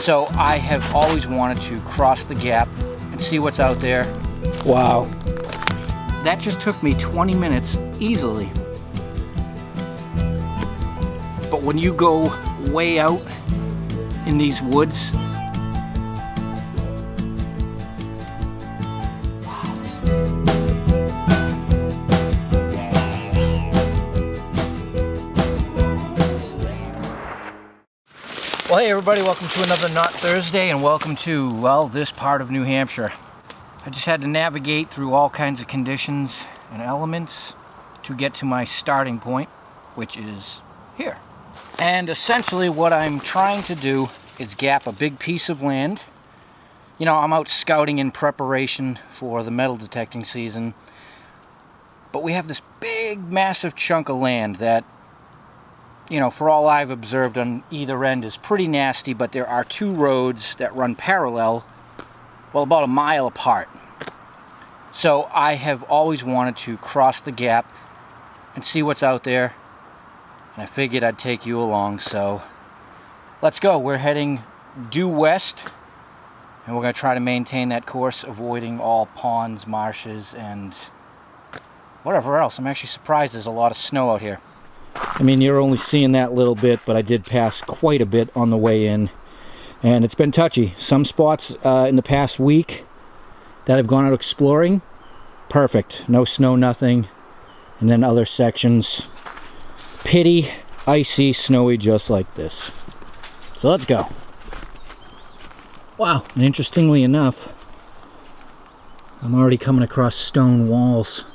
So I have always wanted to cross the gap and see what's out there. Wow. That just took me 20 minutes easily. But when you go way out in these woods, well, hey everybody, welcome to another Not Thursday, and welcome to, well, this part of New Hampshire. I just had to navigate through all kinds of conditions and elements to get to my starting point, which is here. And essentially what I'm trying to do is gap a big piece of land. You know, I'm out scouting in preparation for the metal detecting season, but we have this big, massive chunk of land that, you know, for all I've observed on either end is pretty nasty, but there are two roads that run parallel, well, about a mile apart. So I have always wanted to cross the gap and see what's out there, and I figured I'd take you along, so let's go. We're heading due west, and we're going to try to maintain that course, avoiding all ponds, marshes, and whatever else. I'm actually surprised there's a lot of snow out here. I mean, you're only seeing that little bit, but I did pass quite a bit on the way in, and it's been touchy. Some spots in the past week that I've gone out exploring, perfect, no snow, nothing, and then other sections, pitty, icy, snowy, just like this. So let's go. Wow, and interestingly enough, I'm already coming across stone walls,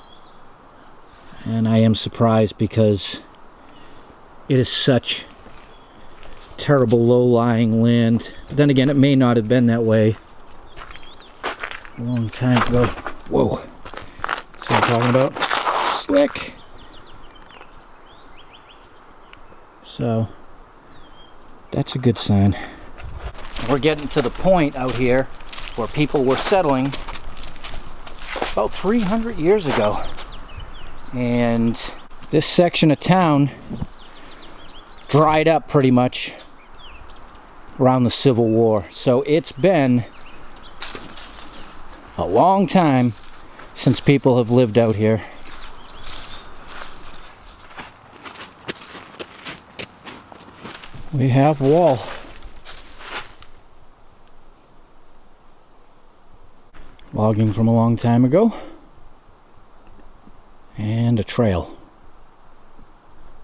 and I am surprised because it is such terrible low-lying land. But then again, it may not have been that way a long time ago. Whoa. That's what I'm talking about. Slick. So, that's a good sign. We're getting to the point out here where people were settling about 300 years ago. And this section of town dried up pretty much around the Civil War. So it's been a long time since people have lived out here. We have wall. Logging from a long time ago. And a trail,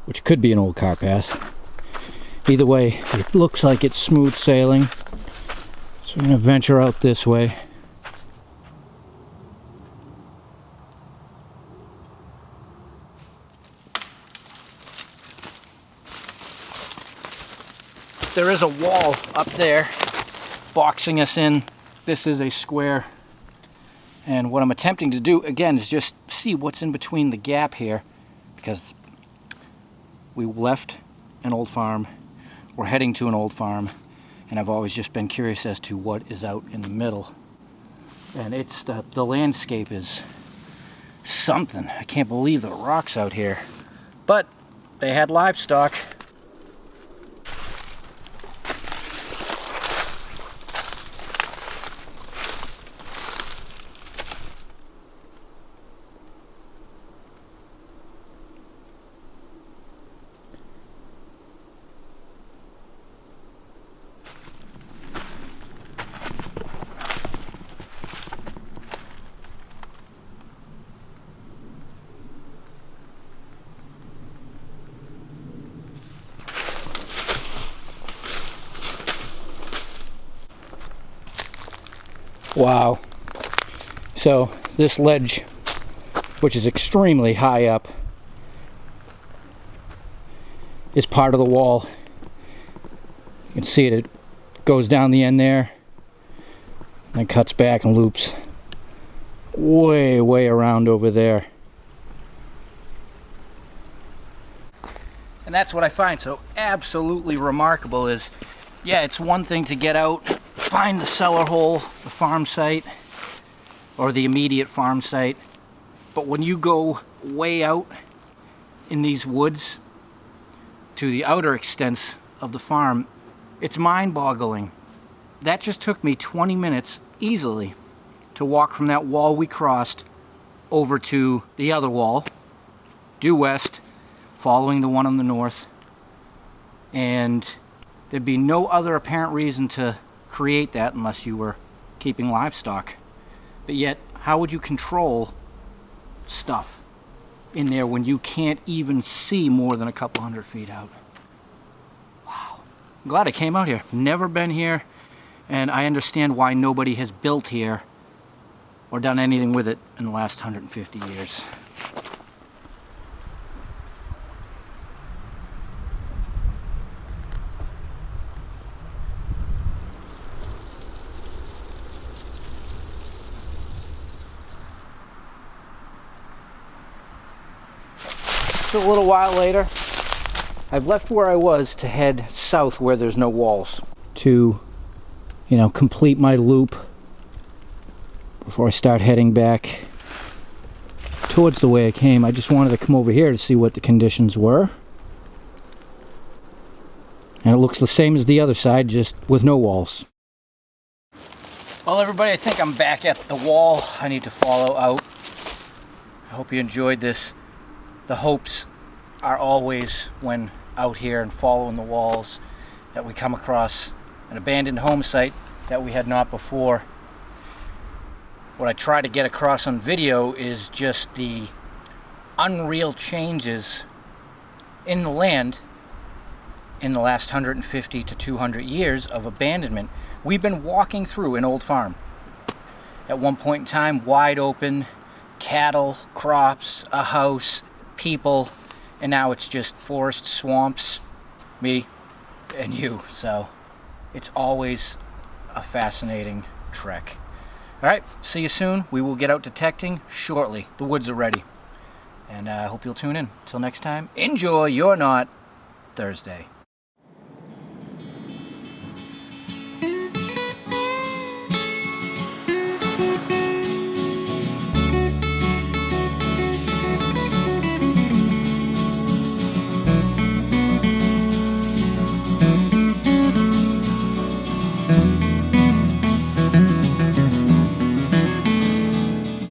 which could be an old car path. Either way, it looks like it's smooth sailing. So we're going to venture out this way. There is a wall up there boxing us in. This is a square. And what I'm attempting to do, again, is just see what's in between the gap here, because we left an old farm, we're heading to an old farm, and I've always just been curious as to what is out in the middle. And it's the landscape is something. I can't believe the rocks out here. But they had livestock. Wow. So this ledge, which is extremely high up, is part of the wall. You can see it goes down the end there and cuts back and loops way around over there. And that's what I find so absolutely remarkable is, yeah, it's one thing to get out, find the cellar hole, the farm site, or the immediate farm site, but when you go way out in these woods to the outer extents of the farm, it's mind-boggling that just took me 20 minutes easily to walk from that wall we crossed over to the other wall, due west, following the one on the north. And there'd be no other apparent reason to create that unless you were keeping livestock. But yet, how would you control stuff in there when you can't even see more than a couple hundred feet out? Wow. I'm glad I came out here. Never been here, and I understand why nobody has built here or done anything with it in the last 150 years. A little while later, I've left where I was to head south where there's no walls to, complete my loop before I start heading back towards the way I came. I just wanted to come over here to see what the conditions were. And it looks the same as the other side, just with no walls. Well, everybody, I think I'm back at the wall. I need to follow out. I hope you enjoyed this. The hopes are always, when out here and following the walls, that we come across an abandoned home site that we had not before. What I try to get across on video is just the unreal changes in the land in the last 150 to 200 years of abandonment. We've been walking through an old farm. At one point in time, wide open, cattle, crops, a house, people, and now it's just forest, swamps, me, and you. So it's always a fascinating trek. Alright, see you soon. We will get out detecting shortly. The woods are ready. And I hope you'll tune in. Till next time, enjoy your Not Thursday.